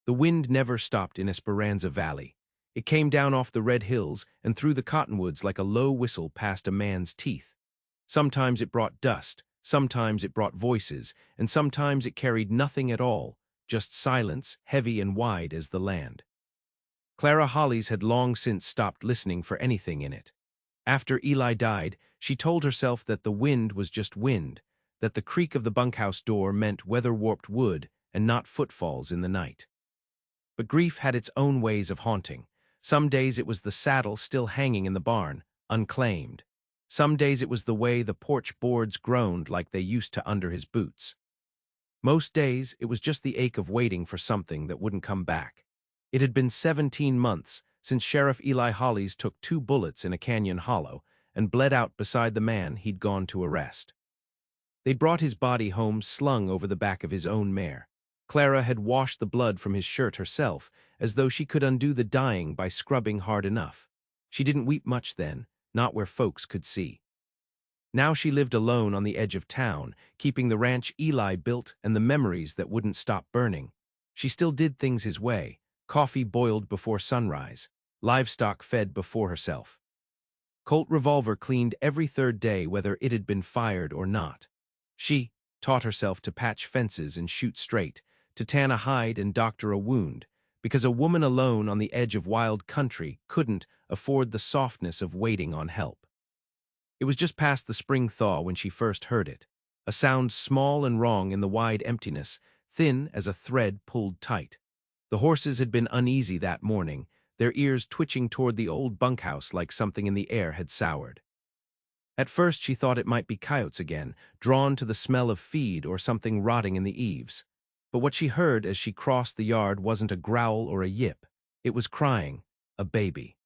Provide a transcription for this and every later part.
The wind never stopped in Esperanza Valley. It came down off the red hills and through the cottonwoods like a low whistle past a man's teeth. Sometimes it brought dust, sometimes it brought voices, and sometimes it carried nothing at all, just silence, heavy and wide as the land. Clara Hollis had long since stopped listening for anything in it. After Eli died, she told herself that the wind was just wind, that the creak of the bunkhouse door meant weather-warped wood and not footfalls in the night. But grief had its own ways of haunting. Some days it was the saddle still hanging in the barn, unclaimed. Some days it was the way the porch boards groaned like they used to under his boots. Most days it was just the ache of waiting for something that wouldn't come back. It had been 17 months since Sheriff Eli Hollis took 2 bullets in a canyon hollow and bled out beside the man he'd gone to arrest. They'd brought his body home slung over the back of his own mare. Clara had washed the blood from his shirt herself, as though she could undo the dyeing by scrubbing hard enough. She didn't weep much then, not where folks could see. Now she lived alone on the edge of town, keeping the ranch Eli built and the memories that wouldn't stop burning. She still did things his way: coffee boiled before sunrise, livestock fed before herself. Colt revolver cleaned every 3rd day whether it had been fired or not. She taught herself to patch fences and shoot straight, to tan a hide and doctor a wound, because a woman alone on the edge of wild country couldn't afford the softness of waiting on help. It was just past the spring thaw when she first heard it, a sound small and wrong in the wide emptiness, thin as a thread pulled tight. The horses had been uneasy that morning, their ears twitching toward the old bunkhouse like something in the air had soured. At first she thought it might be coyotes again, drawn to the smell of feed or something rotting in the eaves. But what she heard as she crossed the yard wasn't a growl or a yip. It was crying, a baby.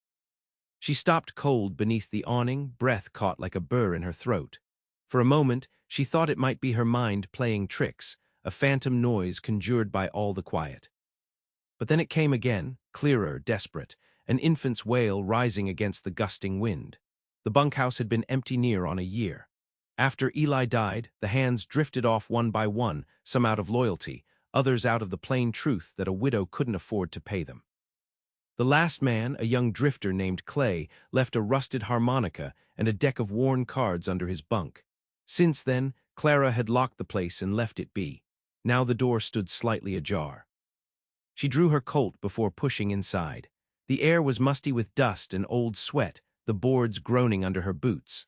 She stopped cold beneath the awning, breath caught like a burr in her throat. For a moment, she thought it might be her mind playing tricks, a phantom noise conjured by all the quiet. But then it came again, clearer, desperate, an infant's wail rising against the gusting wind. The bunkhouse had been empty near on a year. After Eli died, the hands drifted off one by one, some out of loyalty, others out of the plain truth that a widow couldn't afford to pay them. The last man, a young drifter named Clay, left a rusted harmonica and a deck of worn cards under his bunk. Since then, Clara had locked the place and left it be. Now the door stood slightly ajar. She drew her Colt before pushing inside. The air was musty with dust and old sweat, the boards groaning under her boots.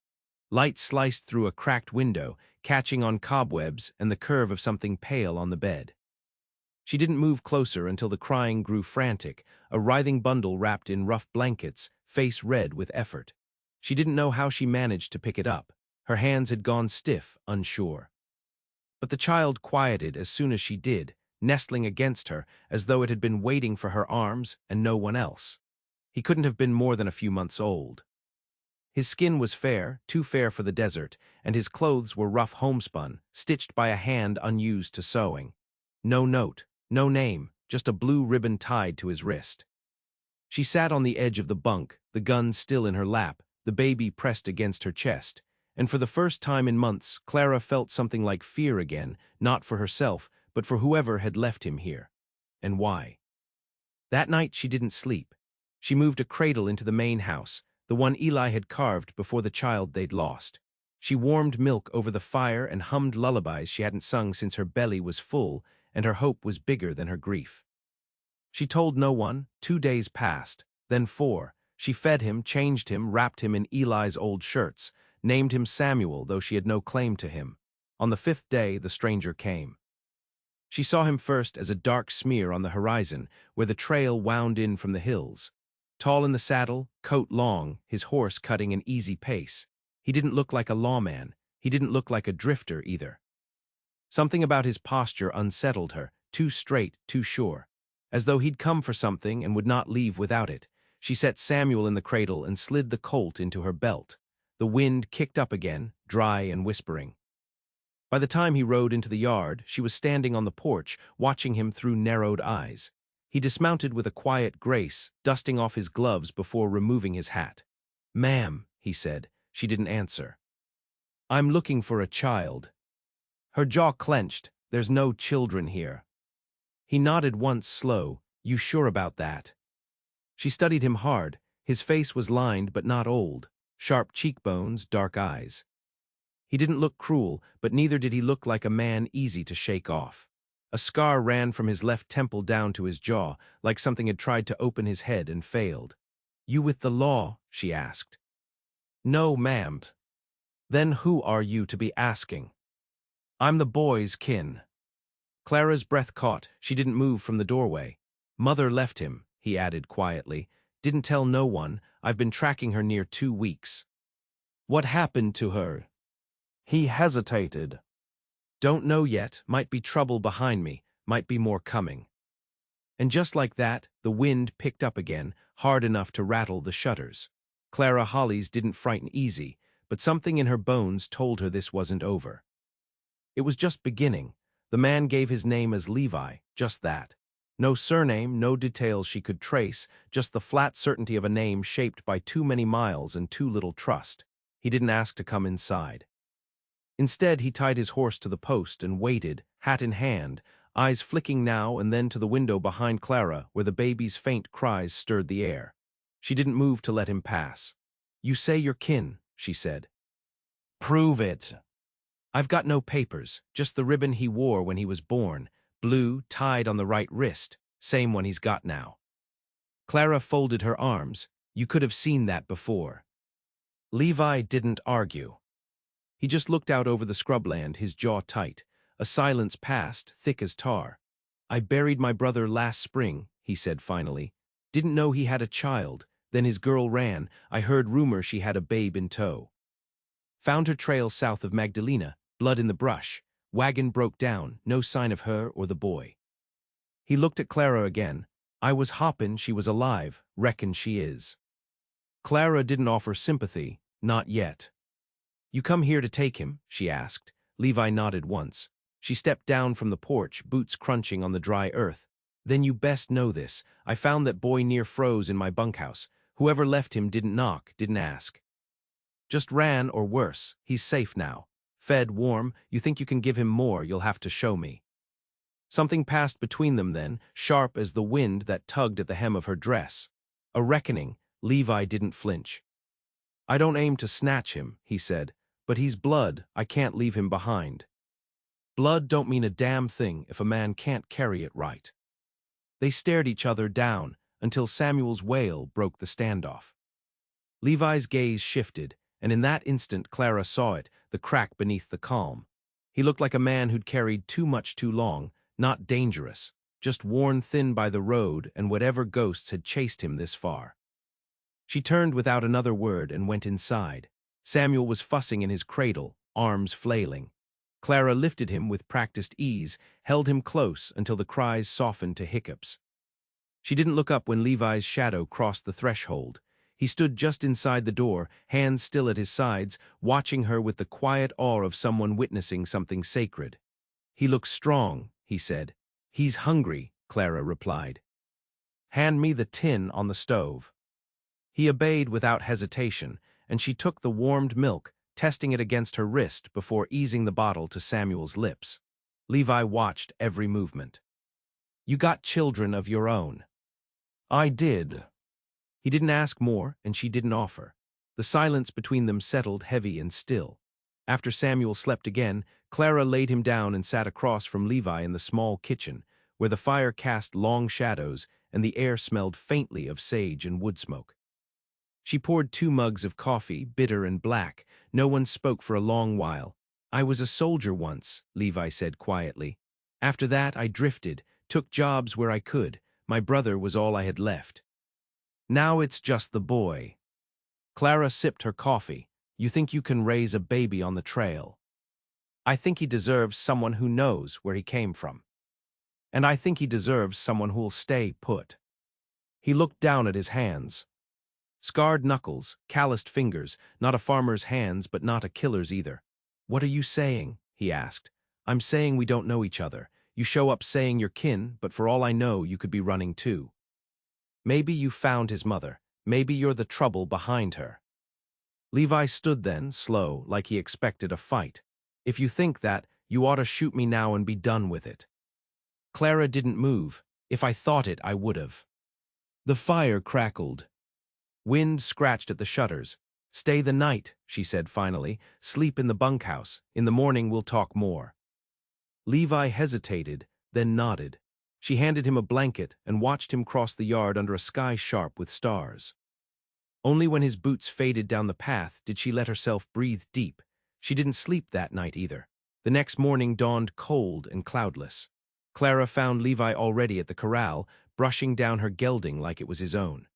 Light sliced through a cracked window, catching on cobwebs and the curve of something pale on the bed. She didn't move closer until the crying grew frantic, a writhing bundle wrapped in rough blankets, face red with effort. She didn't know how she managed to pick it up. Her hands had gone stiff, unsure. But the child quieted as soon as she did, nestling against her as though it had been waiting for her arms and no one else. He couldn't have been more than a few months old. His skin was fair, too fair for the desert, and his clothes were rough homespun, stitched by a hand unused to sewing. No note, no name, just a blue ribbon tied to his wrist. She sat on the edge of the bunk, the gun still in her lap, the baby pressed against her chest, and for the first time in months, Clara felt something like fear again, not for herself, but for whoever had left him here. And why? That night she didn't sleep. She moved a cradle into the main house, the one Eli had carved before the child they'd lost. She warmed milk over the fire and hummed lullabies she hadn't sung since her belly was full and her hope was bigger than her grief. She told no one. 2 days passed, then 4. She fed him, changed him, wrapped him in Eli's old shirts, named him Samuel, though she had no claim to him. On the 5th day, the stranger came. She saw him first as a dark smear on the horizon, where the trail wound in from the hills. Tall in the saddle, coat long, his horse cutting an easy pace. He didn't look like a lawman. He didn't look like a drifter either. Something about his posture unsettled her, too straight, too sure. As though he'd come for something and would not leave without it. She set Samuel in the cradle and slid the Colt into her belt. The wind kicked up again, dry and whispering. By the time he rode into the yard, she was standing on the porch, watching him through narrowed eyes. He dismounted with a quiet grace, dusting off his gloves before removing his hat. "Ma'am," he said. She didn't answer. "I'm looking for a child." Her jaw clenched. "There's no children here." He nodded once, slow. You sure about that? She studied him hard. His face was lined but not old. Sharp cheekbones, dark eyes. He didn't look cruel, but neither did he look like a man easy to shake off. A scar ran from his left temple down to his jaw, like something had tried to open his head and failed. You with the law? She asked. No, ma'am. Then who are you to be asking? I'm the boy's kin. Clara's breath caught. She didn't move from the doorway. Mother left him, he added quietly. Didn't tell no one. I've been tracking her near 2 weeks. What happened to her? He hesitated. Don't know yet. Might be trouble behind me. Might be more coming. And just like that, the wind picked up again, hard enough to rattle the shutters. Clara Hollies didn't frighten easy, but something in her bones told her this wasn't over. It was just beginning. The man gave his name as Levi, just that. No surname, no details she could trace, just the flat certainty of a name shaped by too many miles and too little trust. He didn't ask to come inside. Instead, he tied his horse to the post and waited, hat in hand, eyes flicking now and then to the window behind Clara where the baby's faint cries stirred the air. She didn't move to let him pass. You say you're kin, she said. Prove it. I've got no papers, just the ribbon he wore when he was born, blue, tied on the right wrist, same one he's got now. Clara folded her arms. You could have seen that before. Levi didn't argue. He just looked out over the scrubland, his jaw tight. A silence passed, thick as tar. I buried my brother last spring, he said finally. Didn't know he had a child. Then his girl ran. I heard rumor she had a babe in tow. Found her trail south of Magdalena, blood in the brush. Wagon broke down, no sign of her or the boy. He looked at Clara again. I was hoppin' she was alive, reckon she is. Clara didn't offer sympathy, not yet. You come here to take him? She asked. Levi nodded once. She stepped down from the porch, boots crunching on the dry earth. Then you best know this. I found that boy near froze in my bunkhouse. Whoever left him didn't knock, didn't ask. Just ran, or worse. He's safe now. Fed, warm. You think you can give him more, you'll have to show me. Something passed between them then, sharp as the wind that tugged at the hem of her dress. A reckoning. Levi didn't flinch. I don't aim to snatch him, he said, but he's blood. I can't leave him behind. Blood don't mean a damn thing if a man can't carry it right. They stared each other down until Samuel's wail broke the standoff. Levi's gaze shifted, and in that instant Clara saw it, the crack beneath the calm. He looked like a man who'd carried too much too long, not dangerous, just worn thin by the road and whatever ghosts had chased him this far. She turned without another word and went inside. Samuel was fussing in his cradle, arms flailing. Clara lifted him with practiced ease, held him close until the cries softened to hiccups. She didn't look up when Levi's shadow crossed the threshold. He stood just inside the door, hands still at his sides, watching her with the quiet awe of someone witnessing something sacred. He looks strong, he said. He's hungry, Clara replied. Hand me the tin on the stove. He obeyed without hesitation, and she took the warmed milk, testing it against her wrist before easing the bottle to Samuel's lips. Levi watched every movement. You got children of your own. I did. He didn't ask more, and she didn't offer. The silence between them settled heavy and still. After Samuel slept again, Clara laid him down and sat across from Levi in the small kitchen, where the fire cast long shadows and the air smelled faintly of sage and wood smoke. She poured 2 mugs of coffee, bitter and black. No one spoke for a long while. I was a soldier once, Levi said quietly. After that, I drifted, took jobs where I could. My brother was all I had left. Now it's just the boy. Clara sipped her coffee. You think you can raise a baby on the trail? I think he deserves someone who knows where he came from. And I think he deserves someone who'll stay put. He looked down at his hands. Scarred knuckles, calloused fingers, not a farmer's hands but not a killer's either. What are you saying? He asked. I'm saying we don't know each other. You show up saying you're kin, but for all I know, you could be running too. Maybe you found his mother. Maybe you're the trouble behind her. Levi stood then, slow, like he expected a fight. If you think that, you ought to shoot me now and be done with it. Clara didn't move. If I thought it, I would have. The fire crackled. Wind scratched at the shutters. Stay the night, she said finally. Sleep in the bunkhouse. In the morning we'll talk more. Levi hesitated, then nodded. She handed him a blanket and watched him cross the yard under a sky sharp with stars. Only when his boots faded down the path did she let herself breathe deep. She didn't sleep that night either. The next morning dawned cold and cloudless. Clara found Levi already at the corral, brushing down her gelding like it was his own.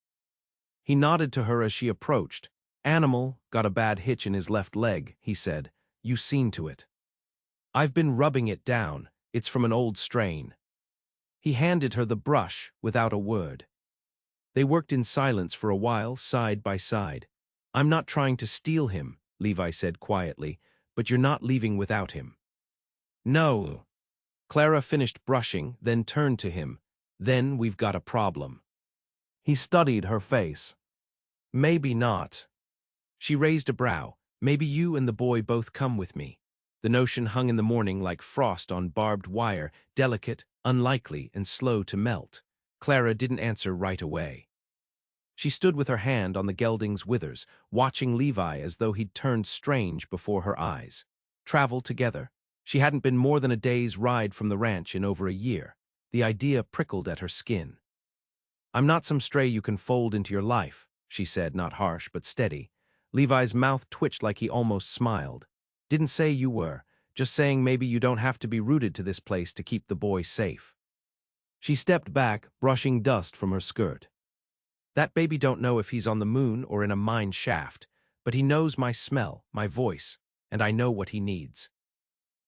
He nodded to her as she approached. "Animal got a bad hitch in his left leg," he said. "You seen to it." "I've been rubbing it down. It's from an old strain." He handed her the brush without a word. They worked in silence for a while, side by side. "I'm not trying to steal him," Levi said quietly, "but you're not leaving without him." "No." Clara finished brushing, then turned to him. "Then we've got a problem." He studied her face. "Maybe not." She raised a brow. "Maybe you and the boy both come with me." The notion hung in the morning like frost on barbed wire, delicate, unlikely, and slow to melt. Clara didn't answer right away. She stood with her hand on the gelding's withers, watching Levi as though he'd turned strange before her eyes. Travel together. She hadn't been more than a day's ride from the ranch in over a year. The idea prickled at her skin. "I'm not some stray you can fold into your life," she said, not harsh but steady. Levi's mouth twitched like he almost smiled. "Didn't say you were, just saying maybe you don't have to be rooted to this place to keep the boy safe." She stepped back, brushing dust from her skirt. "That baby don't know if he's on the moon or in a mine shaft, but he knows my smell, my voice, and I know what he needs."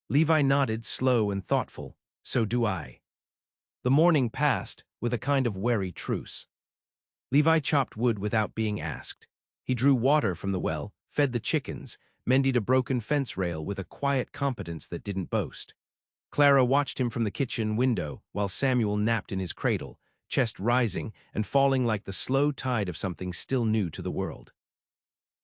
Levi nodded, slow and thoughtful. "So do I." The morning passed with a kind of wary truce. Levi chopped wood without being asked. He drew water from the well, fed the chickens, mended a broken fence rail with a quiet competence that didn't boast. Clara watched him from the kitchen window while Samuel napped in his cradle, chest rising and falling like the slow tide of something still new to the world.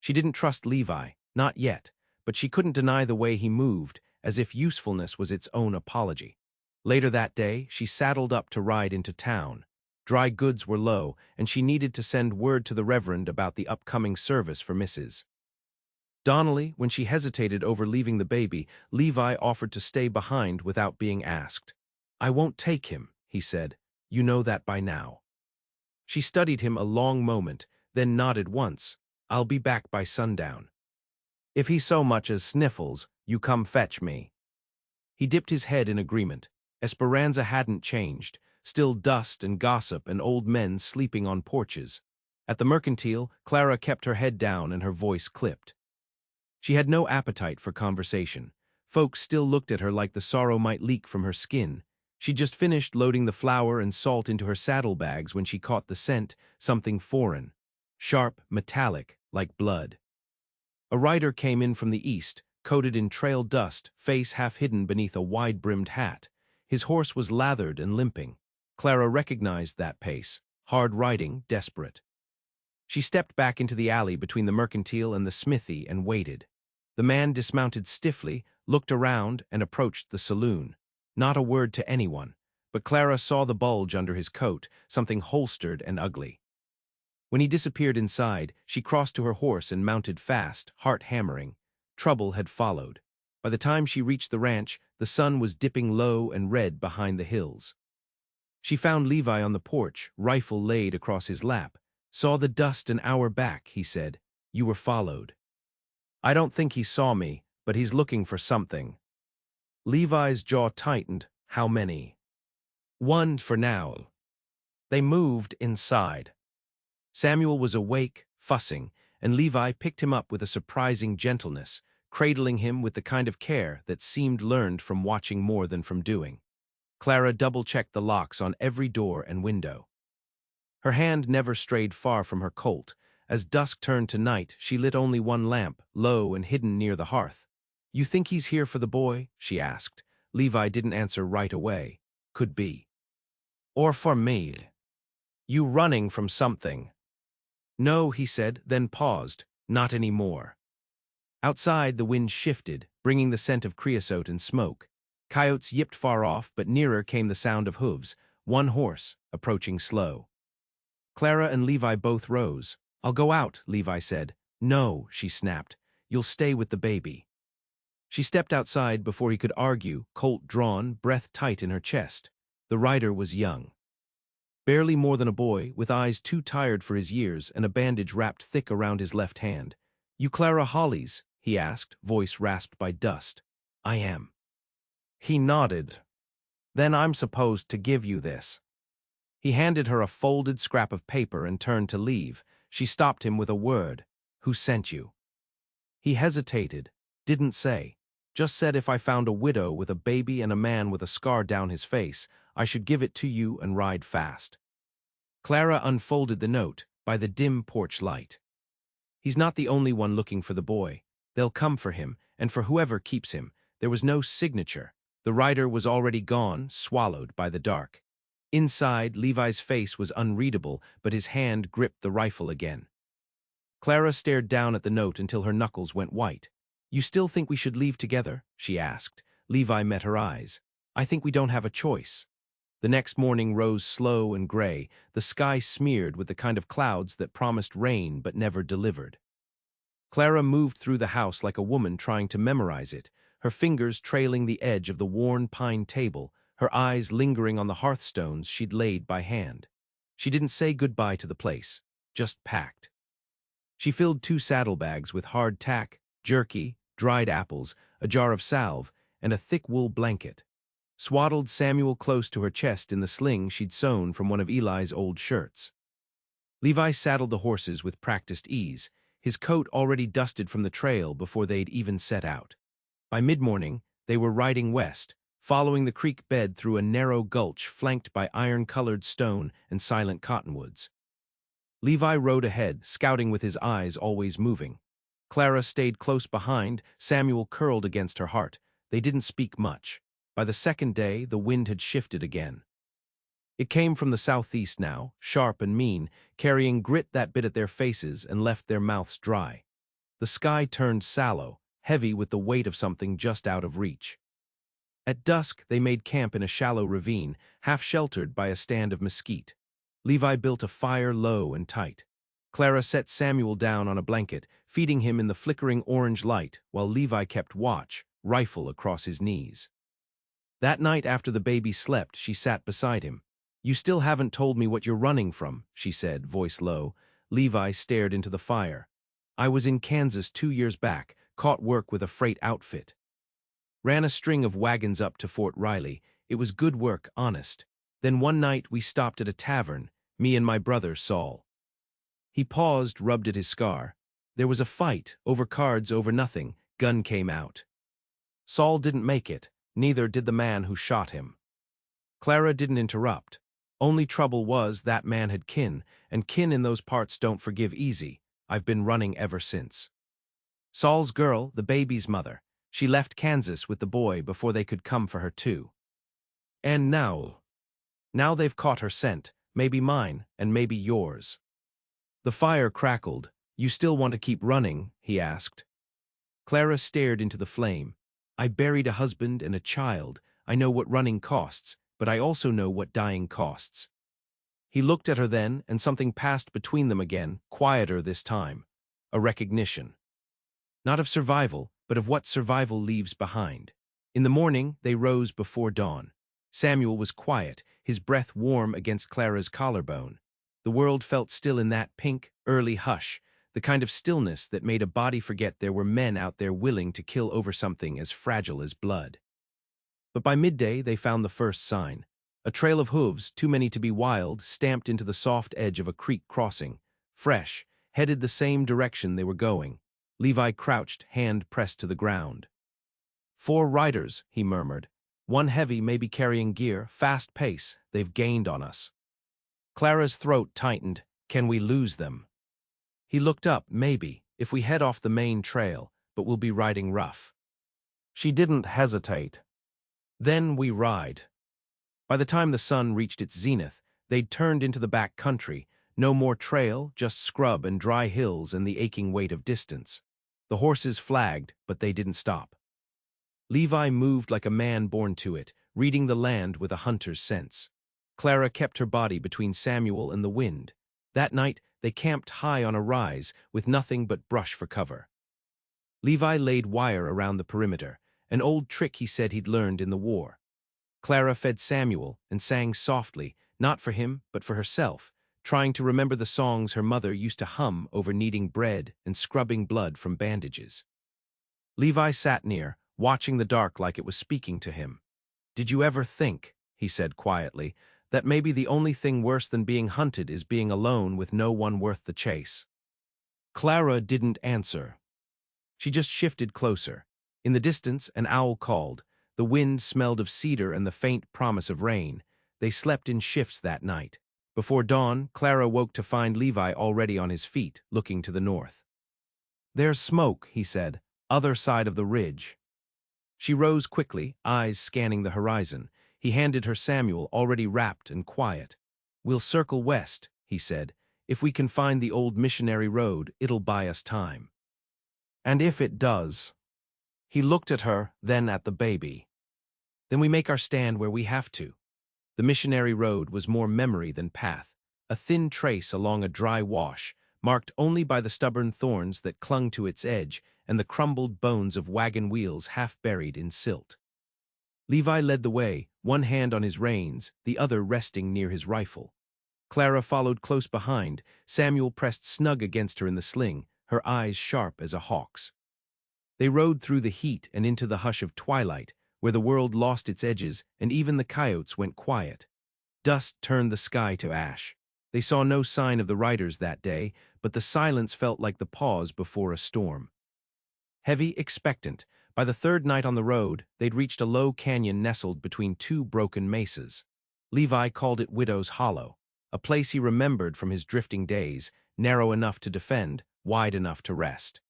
She didn't trust Levi, not yet, but she couldn't deny the way he moved, as if usefulness was its own apology. Later that day, she saddled up to ride into town. Dry goods were low, and she needed to send word to the Reverend about the upcoming service for Mrs. Donnelly. When she hesitated over leaving the baby, Levi offered to stay behind without being asked. "I won't take him," he said. "You know that by now." She studied him a long moment, then nodded once. "I'll be back by sundown. If he so much as sniffles, you come fetch me." He dipped his head in agreement. Esperanza hadn't changed. Still dust and gossip and old men sleeping on porches. At the mercantile, Clara kept her head down and her voice clipped. She had no appetite for conversation. Folks still looked at her like the sorrow might leak from her skin. She'd just finished loading the flour and salt into her saddlebags when she caught the scent, something foreign. Sharp, metallic, like blood. A rider came in from the east, coated in trail dust, face half hidden beneath a wide-brimmed hat. His horse was lathered and limping. Clara recognized that pace, hard riding, desperate. She stepped back into the alley between the mercantile and the smithy and waited. The man dismounted stiffly, looked around, and approached the saloon. Not a word to anyone, but Clara saw the bulge under his coat, something holstered and ugly. When he disappeared inside, she crossed to her horse and mounted fast, heart hammering. Trouble had followed. By the time she reached the ranch, the sun was dipping low and red behind the hills. She found Levi on the porch, rifle laid across his lap. "Saw the dust an hour back," he said. "You were followed." "I don't think he saw me, but he's looking for something." Levi's jaw tightened. "How many?" "One for now." They moved inside. Samuel was awake, fussing, and Levi picked him up with a surprising gentleness, cradling him with the kind of care that seemed learned from watching more than from doing. Clara double-checked the locks on every door and window. Her hand never strayed far from her colt. As dusk turned to night, she lit only one lamp, low and hidden near the hearth. "You think he's here for the boy?" she asked. Levi didn't answer right away. "Could be." "Or for me. You running from something." "No," he said, then paused. "Not anymore." Outside, the wind shifted, bringing the scent of creosote and smoke. Coyotes yipped far off, but nearer came the sound of hooves, one horse, approaching slow. Clara and Levi both rose. "I'll go out," Levi said. "No," she snapped. "You'll stay with the baby." She stepped outside before he could argue, Colt drawn, breath tight in her chest. The rider was young. Barely more than a boy, with eyes too tired for his years and a bandage wrapped thick around his left hand. "You Clara Hollies?" he asked, voice rasped by dust. "I am." He nodded. "Then I'm supposed to give you this." He handed her a folded scrap of paper and turned to leave. She stopped him with a word. "Who sent you?" He hesitated, didn't say. Just said if I found a widow with a baby and a man with a scar down his face, I should give it to you and ride fast. Clara unfolded the note by the dim porch light. "He's not the only one looking for the boy. They'll come for him, and for whoever keeps him." There was no signature. The rider was already gone, swallowed by the dark. Inside, Levi's face was unreadable, but his hand gripped the rifle again. Clara stared down at the note until her knuckles went white. "You still think we should leave together?" she asked. Levi met her eyes. "I think we don't have a choice." The next morning rose slow and gray, the sky smeared with the kind of clouds that promised rain but never delivered. Clara moved through the house like a woman trying to memorize it, her fingers trailing the edge of the worn pine table, her eyes lingering on the hearthstones she'd laid by hand. She didn't say goodbye to the place, just packed. She filled 2 saddlebags with hard tack, jerky, dried apples, a jar of salve, and a thick wool blanket. Swaddled Samuel close to her chest in the sling she'd sewn from one of Eli's old shirts. Levi saddled the horses with practiced ease, his coat already dusted from the trail before they'd even set out. By mid-morning, they were riding west, following the creek bed through a narrow gulch flanked by iron-colored stone and silent cottonwoods. Levi rode ahead, scouting with his eyes always moving. Clara stayed close behind, Samuel curled against her heart. They didn't speak much. By the second day, the wind had shifted again. It came from the southeast now, sharp and mean, carrying grit that bit at their faces and left their mouths dry. The sky turned sallow, heavy with the weight of something just out of reach. At dusk, they made camp in a shallow ravine, half-sheltered by a stand of mesquite. Levi built a fire low and tight. Clara set Samuel down on a blanket, feeding him in the flickering orange light, while Levi kept watch, rifle across his knees. That night after the baby slept, she sat beside him. "You still haven't told me what you're running from," she said, voice low. Levi stared into the fire. "I was in Kansas 2 years back, caught work with a freight outfit. Ran a string of wagons up to Fort Riley. It was good work, honest. Then one night we stopped at a tavern, me and my brother, Saul." He paused, rubbed at his scar. "There was a fight, over cards, over nothing. Gun came out. Saul didn't make it, neither did the man who shot him." Clara didn't interrupt. Only trouble was that man had kin, and kin in those parts don't forgive easy. I've been running ever since. Saul's girl, the baby's mother. She left Kansas with the boy before they could come for her too. And now they've caught her scent, maybe mine, and maybe yours. The fire crackled. "You still want to keep running?" he asked. Clara stared into the flame. "I buried a husband and a child. I know what running costs, but I also know what dying costs." He looked at her then, and something passed between them again, quieter this time. A recognition. Not of survival, but of what survival leaves behind. In the morning, they rose before dawn. Samuel was quiet, his breath warm against Clara's collarbone. The world felt still in that pink, early hush, the kind of stillness that made a body forget there were men out there willing to kill over something as fragile as blood. But by midday, they found the first sign. A trail of hooves, too many to be wild, stamped into the soft edge of a creek crossing. Fresh, headed the same direction they were going. Levi crouched, hand pressed to the ground. 4 riders, he murmured. One heavy, maybe carrying gear, fast pace. They've gained on us. Clara's throat tightened. Can we lose them? He looked up, maybe, if we head off the main trail, but we'll be riding rough. She didn't hesitate. Then we ride. By the time the sun reached its zenith, they'd turned into the back country. No more trail, just scrub and dry hills and the aching weight of distance. The horses flagged, but they didn't stop. Levi moved like a man born to it, reading the land with a hunter's sense. Clara kept her body between Samuel and the wind. That night, they camped high on a rise, with nothing but brush for cover. Levi laid wire around the perimeter, an old trick he said he'd learned in the war. Clara fed Samuel and sang softly, not for him, but for herself, trying to remember the songs her mother used to hum over kneading bread and scrubbing blood from bandages. Levi sat near, watching the dark like it was speaking to him. "Did you ever think," he said quietly, "that maybe the only thing worse than being hunted is being alone with no one worth the chase?" Clara didn't answer. She just shifted closer. In the distance, an owl called. The wind smelled of cedar and the faint promise of rain. They slept in shifts that night. Before dawn, Clara woke to find Levi already on his feet, looking to the north. "There's smoke," he said, "other side of the ridge." She rose quickly, eyes scanning the horizon. He handed her Samuel, already wrapped and quiet. "We'll circle west," he said. "If we can find the old missionary road, it'll buy us time." "And if it does?" He looked at her, then at the baby. "Then we make our stand where we have to." The missionary road was more memory than path, a thin trace along a dry wash, marked only by the stubborn thorns that clung to its edge and the crumbled bones of wagon wheels half buried in silt. Levi led the way, one hand on his reins, the other resting near his rifle. Clara followed close behind, Samuel pressed snug against her in the sling, her eyes sharp as a hawk's. They rode through the heat and into the hush of twilight, where the world lost its edges and even the coyotes went quiet. Dust turned the sky to ash. They saw no sign of the riders that day, but the silence felt like the pause before a storm. Heavy, expectant, by the third night on the road, they'd reached a low canyon nestled between two broken mesas. Levi called it Widow's Hollow, a place he remembered from his drifting days, narrow enough to defend, wide enough to rest.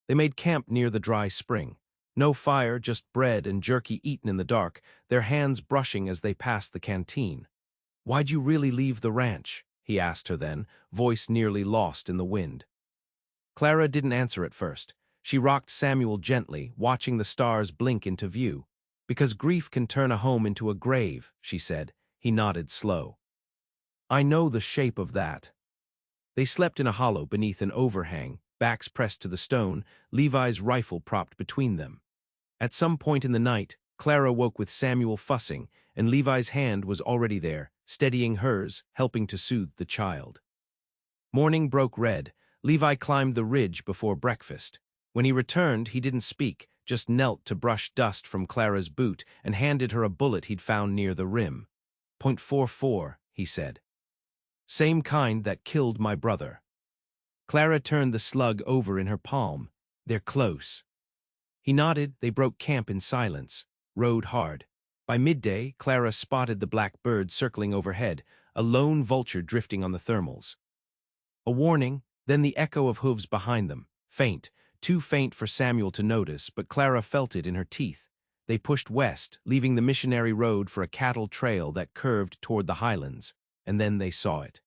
They made camp near the dry spring. No fire, just bread and jerky eaten in the dark, their hands brushing as they passed the canteen. "Why'd you really leave the ranch?" he asked her then, voice nearly lost in the wind. Clara didn't answer at first. She rocked Samuel gently, watching the stars blink into view. "Because grief can turn a home into a grave," she said. He nodded slow. "I know the shape of that." They slept in a hollow beneath an overhang, backs pressed to the stone, Levi's rifle propped between them. At some point in the night, Clara woke with Samuel fussing, and Levi's hand was already there, steadying hers, helping to soothe the child. Morning broke red. Levi climbed the ridge before breakfast. When he returned, he didn't speak, just knelt to brush dust from Clara's boot and handed her a bullet he'd found near the rim. .44, he said. "Same kind that killed my brother." Clara turned the slug over in her palm. "They're close." He nodded. They broke camp in silence, rode hard. By midday, Clara spotted the black bird circling overhead, a lone vulture drifting on the thermals. A warning, then the echo of hooves behind them, faint, too faint for Samuel to notice, but Clara felt it in her teeth. They pushed west, leaving the missionary road for a cattle trail that curved toward the highlands, and then they saw it.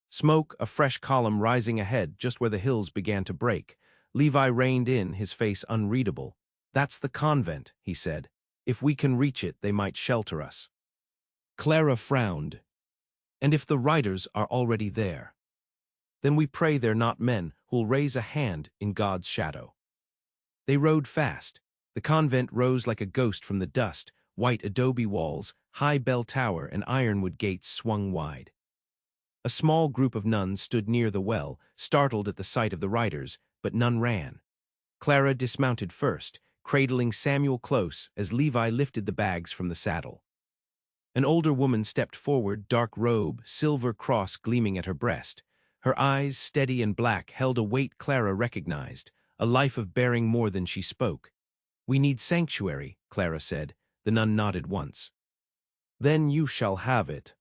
Smoke, a fresh column rising ahead just where the hills began to break. Levi reined in, his face unreadable. "That's the convent," he said. "If we can reach it, they might shelter us." Clara frowned. "And if the riders are already there? Then we pray they're not men who'll raise a hand in God's shadow." They rode fast. The convent rose like a ghost from the dust, white adobe walls, high bell tower, and ironwood gates swung wide. A small group of nuns stood near the well, startled at the sight of the riders, but none ran. Clara dismounted first, cradling Samuel close as Levi lifted the bags from the saddle. An older woman stepped forward, dark robe, silver cross gleaming at her breast. Her eyes, steady and black, held a weight Clara recognized, a life of bearing more than she spoke. "We need sanctuary," Clara said. The nun nodded once. "Then you shall have it."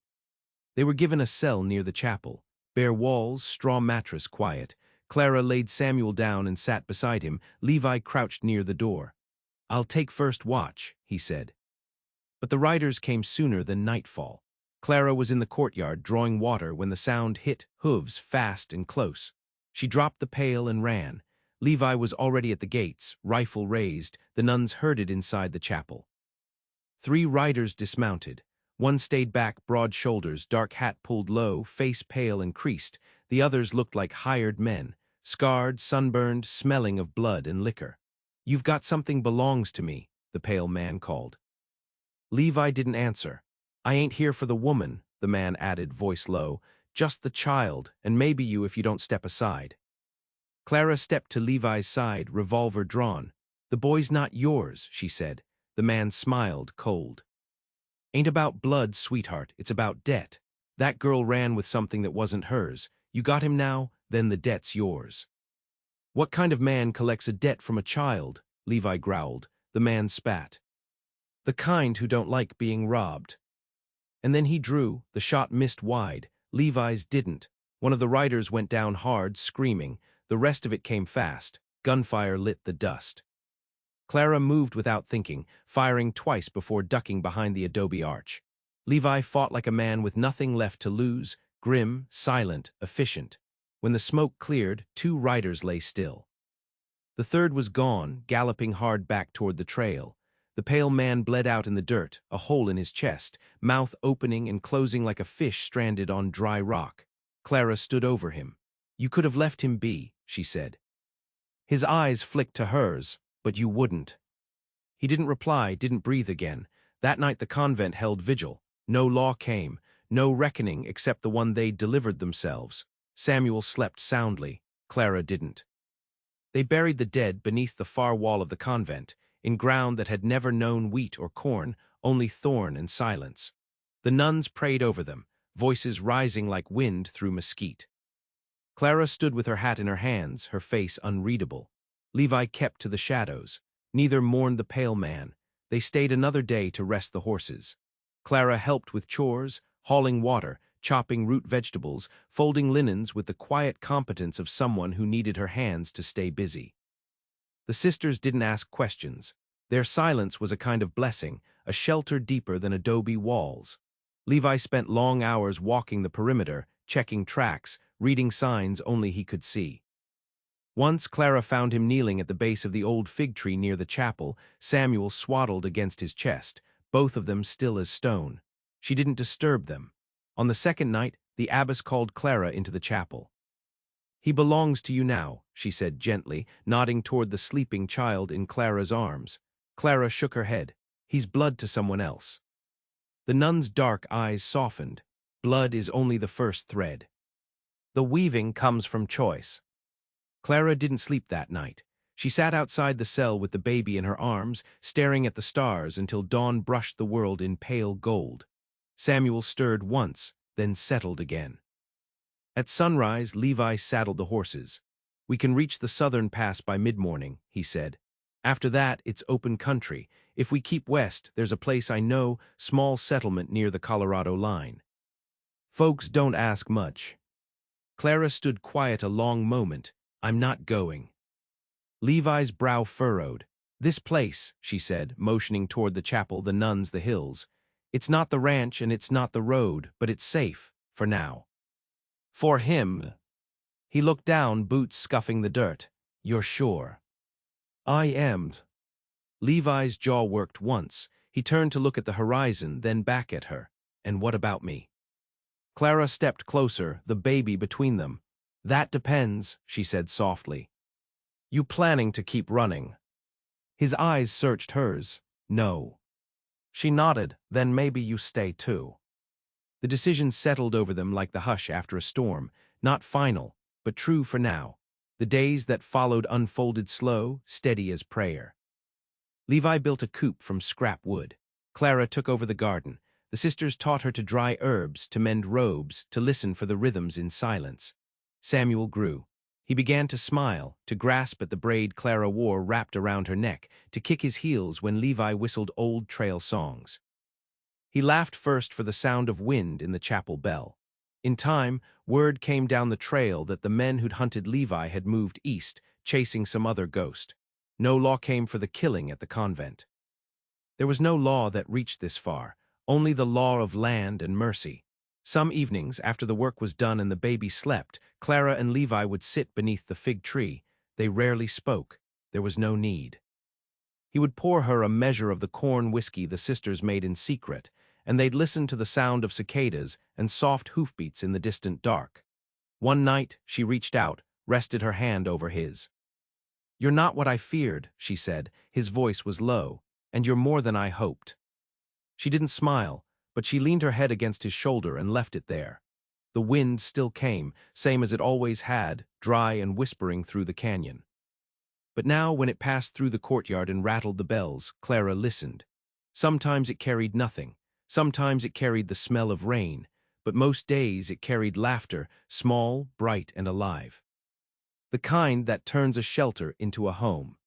They were given a cell near the chapel. Bare walls, straw mattress, quiet. Clara laid Samuel down and sat beside him. Levi crouched near the door. "I'll take first watch," he said. But the riders came sooner than nightfall. Clara was in the courtyard drawing water when the sound hit hooves fast and close. She dropped the pail and ran. Levi was already at the gates, rifle raised, the nuns herded inside the chapel. 3 riders dismounted. One stayed back, broad shoulders, dark hat pulled low, face pale and creased. The others looked like hired men, scarred, sunburned, smelling of blood and liquor. "You've got something belongs to me," the pale man called. Levi didn't answer. "I ain't here for the woman," the man added, voice low. "Just the child, and maybe you if you don't step aside." Clara stepped to Levi's side, revolver drawn. "The boy's not yours," she said. The man smiled, cold. "Ain't about blood, sweetheart, it's about debt. That girl ran with something that wasn't hers. You got him now, then the debt's yours." "What kind of man collects a debt from a child?" Levi growled. The man spat. "The kind who don't like being robbed." And then he drew. The shot missed wide. Levi's didn't. One of the riders went down hard, screaming. The rest of it came fast. Gunfire lit the dust. Clara moved without thinking, firing twice before ducking behind the adobe arch. Levi fought like a man with nothing left to lose, grim, silent, efficient. When the smoke cleared, 2 riders lay still. The third was gone, galloping hard back toward the trail. The pale man bled out in the dirt, a hole in his chest, mouth opening and closing like a fish stranded on dry rock. Clara stood over him. "You could have left him be," she said. His eyes flicked to hers, "But you wouldn't." He didn't reply, didn't breathe again. That night the convent held vigil. No law came, no reckoning except the one they'd delivered themselves. Samuel slept soundly. Clara didn't. They buried the dead beneath the far wall of the convent, in ground that had never known wheat or corn, only thorn and silence. The nuns prayed over them, voices rising like wind through mesquite. Clara stood with her hat in her hands, her face unreadable. Levi kept to the shadows. Neither mourned the pale man. They stayed another day to rest the horses. Clara helped with chores, hauling water, chopping root vegetables, folding linens with the quiet competence of someone who needed her hands to stay busy. The sisters didn't ask questions. Their silence was a kind of blessing, a shelter deeper than adobe walls. Levi spent long hours walking the perimeter, checking tracks, reading signs only he could see. Once Clara found him kneeling at the base of the old fig tree near the chapel, Samuel swaddled against his chest, both of them still as stone. She didn't disturb them. On the second night, the abbess called Clara into the chapel. "He belongs to you now," she said gently, nodding toward the sleeping child in Clara's arms. Clara shook her head. "He's blood to someone else." The nun's dark eyes softened. "Blood is only the first thread. The weaving comes from choice." Clara didn't sleep that night. She sat outside the cell with the baby in her arms, staring at the stars until dawn brushed the world in pale gold. Samuel stirred once, then settled again. At sunrise, Levi saddled the horses. "We can reach the southern pass by mid-morning," he said. "After that, it's open country. If we keep west, there's a place I know, small settlement near the Colorado line. Folks don't ask much." Clara stood quiet a long moment. "I'm not going." Levi's brow furrowed. "This place," she said, motioning toward the chapel, the nuns, the hills. "It's not the ranch and it's not the road, but it's safe, for now." "For him." He looked down, boots scuffing the dirt. "You're sure?" "I am." Levi's jaw worked once. He turned to look at the horizon, then back at her. "And what about me?" Clara stepped closer, the baby between them. "That depends," she said softly. "You planning to keep running?" His eyes searched hers. "No." She nodded. "Then maybe you stay too." The decision settled over them like the hush after a storm, not final, but true for now. The days that followed unfolded slow, steady as prayer. Levi built a coop from scrap wood. Clara took over the garden. The sisters taught her to dry herbs, to mend robes, to listen for the rhythms in silence. Samuel grew. He began to smile, to grasp at the braid Clara wore wrapped around her neck, to kick his heels when Levi whistled old trail songs. He laughed first for the sound of wind in the chapel bell. In time, word came down the trail that the men who'd hunted Levi had moved east, chasing some other ghost. No law came for the killing at the convent. There was no law that reached this far, only the law of land and mercy. Some evenings, after the work was done and the baby slept, Clara and Levi would sit beneath the fig tree. They rarely spoke. There was no need. He would pour her a measure of the corn whiskey the sisters made in secret, and they'd listen to the sound of cicadas and soft hoofbeats in the distant dark. One night, she reached out, rested her hand over his. "You're not what I feared," she said. His voice was low. "And you're more than I hoped." She didn't smile, but she leaned her head against his shoulder and left it there. The wind still came, same as it always had, dry and whispering through the canyon. But now, when it passed through the courtyard and rattled the bells, Clara listened. Sometimes it carried nothing. Sometimes it carried the smell of rain. But most days it carried laughter, small, bright, and alive. The kind that turns a shelter into a home.